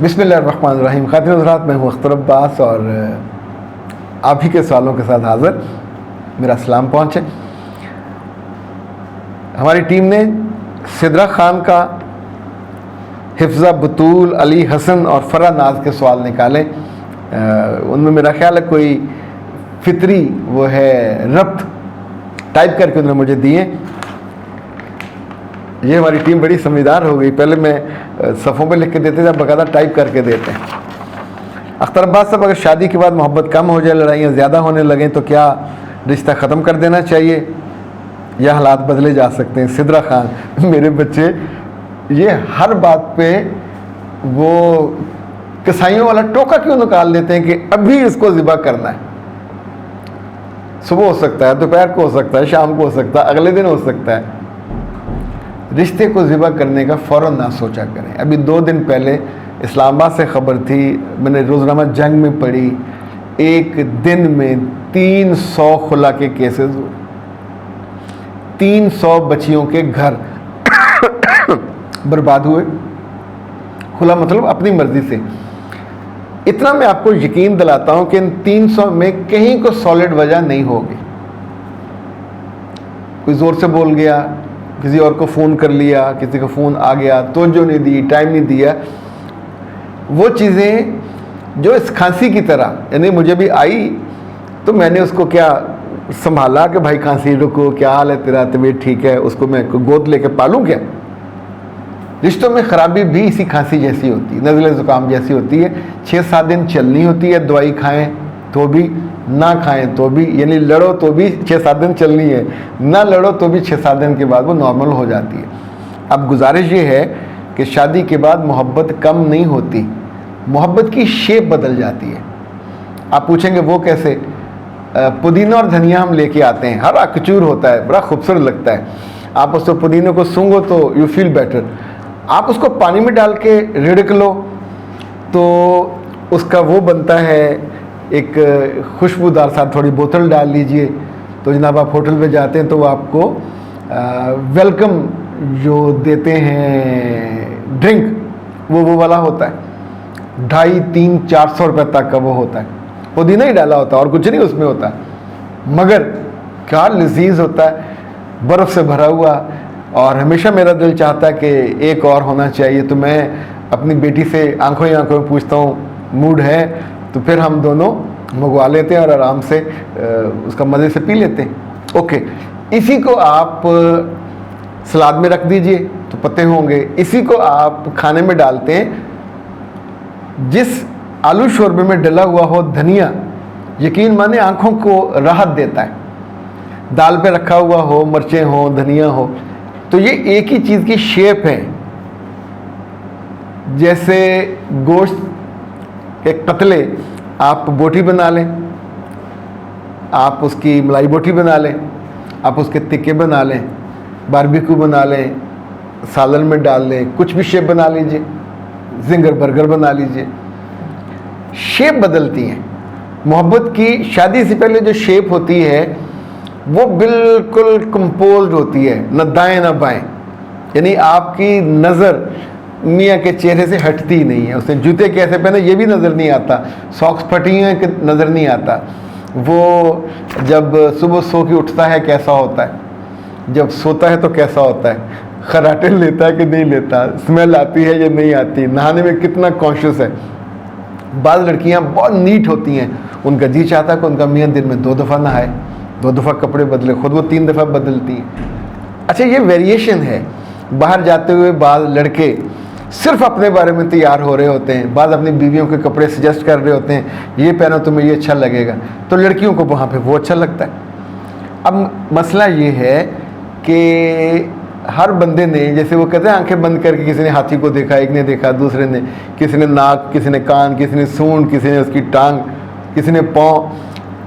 बिस्मिल्लाहिर्रहमानिर्रहीम। खातिन हज़रात, मैं हूँ अख्तर अब्बास और आप ही के सवालों के साथ हाज़िर। मेरा सलाम पहुँचे। हमारी टीम ने सिद्रा खान का हिफ्ज़ा बतूल, अली हसन और फ़रा नाज के सवाल निकाले। उनमें मेरा ख्याल है कोई फितरी वो है रब्त टाइप करके उन्होंने मुझे दिए। ये हमारी टीम बड़ी समझदार हो गई। पहले मैं सफ़ों पे लिख के देते थे, अब बाकायदा टाइप करके देते हैं। अख्तर अब्बास साहब, अगर शादी के बाद मोहब्बत कम हो जाए, लड़ाइयाँ ज़्यादा होने लगें तो क्या रिश्ता ख़त्म कर देना चाहिए या हालात बदले जा सकते हैं? सिद्रा खान, मेरे बच्चे ये हर बात पे वो कसाईयों वाला टोका क्यों निकाल देते हैं कि अभी इसको ज़िबा करना है। सुबह हो सकता है, दोपहर को हो सकता है, शाम को हो सकता है, अगले दिन हो सकता है। रिश्ते को ज़िबा करने का फ़ौरन ना सोचा करें। अभी 2 दिन पहले इस्लामाबाद से ख़बर थी, मैंने रोज़नामा जंग में पढ़ी, एक दिन में 300 खुला के केसेस हुए, 300 बच्चियों के घर बर्बाद हुए। खुला मतलब अपनी मर्ज़ी से। इतना मैं आपको यकीन दिलाता हूँ कि इन 300 में कहीं को सॉलिड वजह नहीं होगी। कोई ज़ोर से बोल गया, किसी और को फ़ोन कर लिया, किसी का फ़ोन आ गया, तवज्जो नहीं दी, टाइम नहीं दिया। वो चीज़ें जो इस खांसी की तरह, यानी मुझे भी आई तो मैंने उसको क्या संभाला कि भाई खांसी रुको, क्या हाल है तेरा, तबीयत ठीक है, उसको मैं गोद लेके पालूँ क्या? रिश्तों में ख़राबी भी इसी खांसी जैसी होती है, नज़ले ज़ुकाम जैसी होती है। 6-7 दिन चलनी होती है, दवाई खाएं तो भी, ना खाएं तो भी, यानी लड़ो तो भी 6-7 दिन चलनी है, ना लड़ो तो भी 6-7 दिन के बाद वो नॉर्मल हो जाती है। अब गुजारिश ये है कि शादी के बाद मोहब्बत कम नहीं होती, मोहब्बत की शेप बदल जाती है। आप पूछेंगे वो कैसे? पुदीना और धनिया हम लेके आते हैं, हरा कचूर होता है, बड़ा खूबसूरत लगता है। आप उसको पुदीने को सूंघो तो यू फील बेटर। आप उसको पानी में डाल के रिड़क लो तो उसका वो बनता है एक खुशबूदार सा, थोड़ी बोतल डाल लीजिए तो जनाब आप होटल पे जाते हैं तो वो आपको वेलकम जो देते हैं ड्रिंक, वो वाला होता है। 250-300-400 रुपये तक का वो होता है, पुदीना ही डाला होता है और कुछ नहीं उसमें होता है, मगर क्या लजीज होता है, बर्फ़ से भरा हुआ। और हमेशा मेरा दिल चाहता है कि एक और होना चाहिए, तो मैं अपनी बेटी से आंखों ही आंखों में पूछता हूँ मूड है, तो फिर हम दोनों मंगवा लेते हैं और आराम से उसका मज़े से पी लेते हैं। ओके, इसी को आप सलाद में रख दीजिए तो पत्ते होंगे, इसी को आप खाने में डालते हैं। जिस आलू शोरबे में डला हुआ हो धनिया, यकीन माने आँखों को राहत देता है। दाल पे रखा हुआ हो, मिर्चें हो, धनिया हो, तो ये एक ही चीज़ की शेप है। जैसे गोश्त के कतले आप बोटी बना लें, आप उसकी मलाई बोटी बना लें, आप उसके तिक्के बना लें, बारबेक्यू बना लें, सालन में डाल लें, कुछ भी शेप बना लीजिए, जिंगर बर्गर बना लीजिए। शेप बदलती हैं। मोहब्बत की शादी से पहले जो शेप होती है वो बिल्कुल कंपोज्ड होती है, न दाएं न बाएं, यानी आपकी नज़र मियाँ के चेहरे से हटती ही नहीं है। उसने जूते कैसे पहने ये भी नज़र नहीं आता, सॉक्स फटी हैं कि नज़र नहीं आता, वो जब सुबह सो के उठता है कैसा होता है, जब सोता है तो कैसा होता है, खराटे लेता है कि नहीं लेता, स्मेल आती है या नहीं आती, नहाने में कितना कॉन्शियस है। बाज़ लड़कियाँ बहुत नीट होती हैं, उनका जी चाहता है कि उनका मियाँ दिन में 2 दफ़ा नहाए, 2 दफ़ा कपड़े बदले, खुद वो 3 दफ़ा बदलती हैं। अच्छा, ये वेरिएशन है। बाहर जाते हुए बाज़ लड़के सिर्फ अपने बारे में तैयार हो रहे होते हैं, बाज़ अपनी बीवियों के कपड़े सजेस्ट कर रहे होते हैं, ये पहनो तुम्हें ये अच्छा लगेगा, तो लड़कियों को वहाँ पे वो अच्छा लगता है। अब मसला ये है कि हर बंदे ने, जैसे वो कहते हैं आंखें बंद करके, किसी ने हाथी को देखा, एक ने देखा, दूसरे ने, किसी ने नाक, किसी ने कान, किसी ने सूंड, किसी ने उसकी टांग, किसी ने पाँव,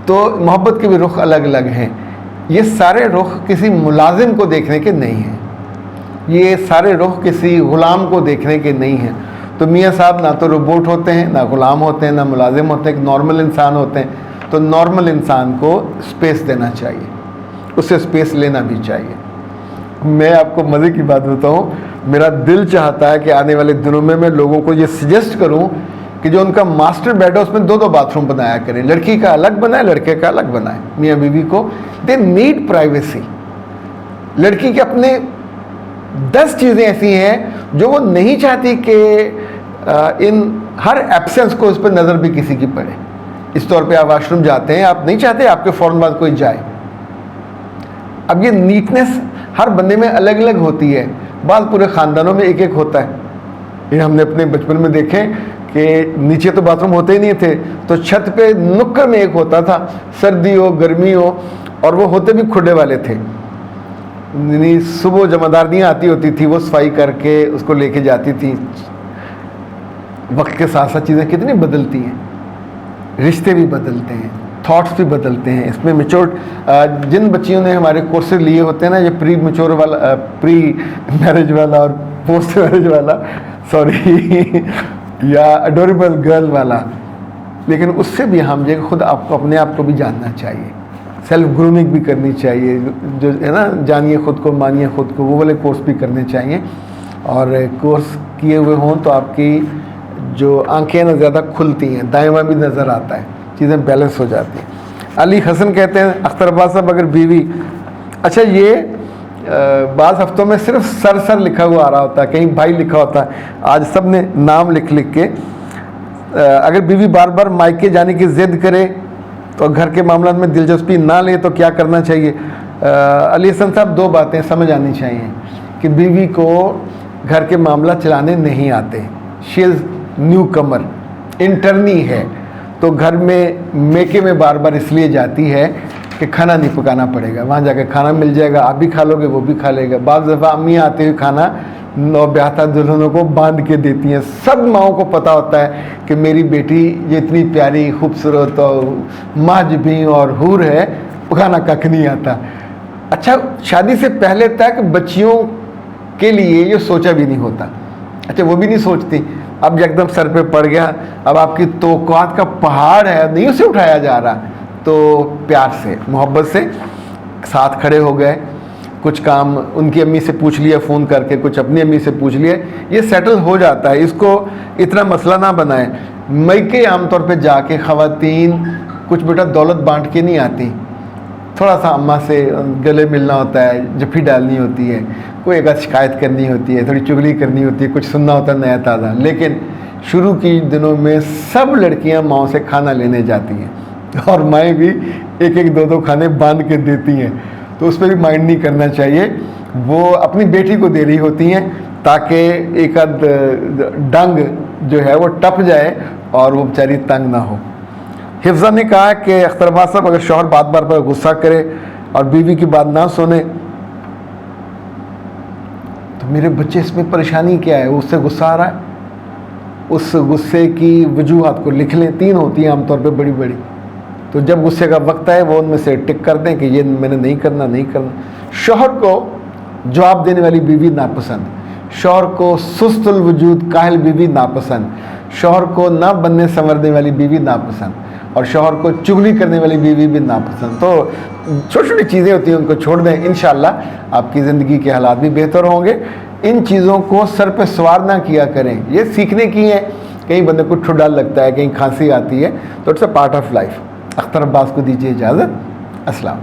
तो मोहब्बत के भी रुख अलग अलग हैं। ये सारे रुख किसी मुलाजिम को देखने के नहीं हैं, ये सारे रुख किसी ग़ुलाम को देखने के नहीं हैं। तो मियाँ साहब ना तो रोबोट होते हैं, ना ग़ुलाम होते हैं, ना मुलाजिम होते हैं, एक नॉर्मल इंसान होते हैं। तो नॉर्मल इंसान को स्पेस देना चाहिए, उससे स्पेस लेना भी चाहिए। मैं आपको मज़े की बात बताऊं, मेरा दिल चाहता है कि आने वाले दिनों में मैं लोगों को ये सजेस्ट करूं कि जो उनका मास्टर बेड है उसमें 2-2 बाथरूम बनाया करें, लड़की का अलग बनाए, लड़के का अलग बनाए। मियाँ बीवी को दे नीड प्राइवेसी। लड़की के अपने 10 चीज़ें ऐसी हैं जो वो नहीं चाहती कि इन हर एब्सेंस को उस पर नज़र भी किसी की पड़े। इस तौर पे आप वॉशरूम जाते हैं, आप नहीं चाहते आपके फ़ौरन बाद कोई जाए। अब ये नीटनेस हर बंदे में अलग अलग होती है, बाज़ पूरे ख़ानदानों में एक एक होता है। ये हमने अपने बचपन में देखे कि नीचे तो बाथरूम होते ही नहीं थे, तो छत पे नुक्कड़ में एक होता था, सर्दी हो गर्मी हो, और वो होते भी खुडे वाले थे। सुबह जमादारनियाँ आती होती थी, वो सफाई करके उसको लेके जाती थी। वक्त के साथ साथ चीज़ें कितनी बदलती हैं, रिश्ते भी बदलते हैं, थॉट्स भी बदलते हैं। इसमें मैच्योर जिन बच्चियों ने हमारे कोर्सेज लिए होते हैं ना, ये प्री मैच्योर वाला, प्री मैरिज वाला और पोस्ट मैरिज वाला, सॉरी या अडोरेबल गर्ल वाला, लेकिन उससे भी हम जो खुद आपको अपने आप को भी जानना चाहिए, सेल्फ ग्रूमिंग भी करनी चाहिए, जो है ना, जानिए खुद को मानिए खुद को, वो वाले कोर्स भी करने चाहिए। और कोर्स किए हुए हों तो आपकी जो आंखें ना ज़्यादा खुलती हैं, दाएं बाएं भी नज़र आता है, चीज़ें बैलेंस हो जाती हैं। अली हसन कहते हैं, अख्तर अब्बास साहब अगर बीवी, अच्छा ये बाज़ हफ्तों में सिर्फ सर लिखा हुआ आ रहा होता है, कहीं भाई लिखा होता है, आज सब ने नाम लिख के। अगर बीवी बार बार मायके जाने की ज़िद करे तो घर के मामलों में दिलचस्पी ना ले तो क्या करना चाहिए? अली हसन साहब, 2 बातें समझ आनी चाहिए कि बीवी को घर के मामला चलाने नहीं आते, she is new Qamar, internee है, तो घर में मेके में बार बार इसलिए जाती है कि खाना नहीं पकाना पड़ेगा, वहाँ जाकर खाना मिल जाएगा, आप भी खा लोगे वो भी खा लेगा। बाज़ दफ़ा अम्मी आते हुए खाना नौब्याहता दुल्हनों को बांध के देती हैं। सब माओं को पता होता है कि मेरी बेटी ये इतनी प्यारी खूबसूरत और माजबी और हूर है, खाना कख नहीं आता। अच्छा, शादी से पहले तक बच्चियों के लिए ये सोचा भी नहीं होता, अच्छा वो भी नहीं सोचती, अब एकदम सर पे पड़ गया, अब आपकी तोक़ात का पहाड़ है, नहीं उसे उठाया जा रहा, तो प्यार से मोहब्बत से साथ खड़े हो गए, कुछ काम उनकी अम्मी से पूछ लिया फ़ोन करके, कुछ अपनी अम्मी से पूछ लिया, ये सेटल हो जाता है। इसको इतना मसला ना बनाएं। मैके आमतौर पे जाके ख़वातीन कुछ बेटा दौलत बांट के नहीं आती, थोड़ा सा अम्मा से गले मिलना होता है, जफ्फी डालनी होती है, कोई एक शिकायत करनी होती है, थोड़ी चुगली करनी होती है, कुछ सुनना होता है नया ताज़ा। लेकिन शुरू के दिनों में सब लड़कियां माओ से खाना लेने जाती हैं, और माएँ भी 1-1, 2-2 खाने बांध के देती हैं, तो उस पर भी माइंड नहीं करना चाहिए। वो अपनी बेटी को दे रही होती हैं ताकि एक आध डंग जो है वो टप जाए और वो बेचारी तंग ना हो। हिफ्ज़ा ने कहा कि अख्तर अब्बास साहब, अगर शौहर बार बार पर गुस्सा करे और बीवी की बात ना सुने तो मेरे बच्चे इसमें परेशानी क्या है, उससे गुस्सा आ रहा है, उस गुस्से की वजूहात को लिख लें, 3 होती हैं आमतौर पे बड़ी बड़ी, तो जब गुस्से का वक्त आए वो उनमें से टिक कर दें कि ये मैंने नहीं करना। शौहर को जवाब देने वाली बीवी नापसंद, शौहर को सुस्तुल वजूद काहिल बीवी नापसंद, शौहर को ना बनने संवरने वाली बीवी नापसंद, और शौहर को चुगली करने वाली बीवी भी नापसंद। तो छोटी छोटी चीज़ें होती हैं, उनको छोड़ दें, इंशाअल्लाह आपकी ज़िंदगी के हालात भी बेहतर होंगे। इन चीज़ों को सर पे सवार ना किया करें, ये सीखने की है। कहीं बंदे को ठुड्डा लगता है, कहीं खांसी आती है, तो it's a part of life. Akhtar Abbas को दीजिए इजाज़त। अस्सलाम।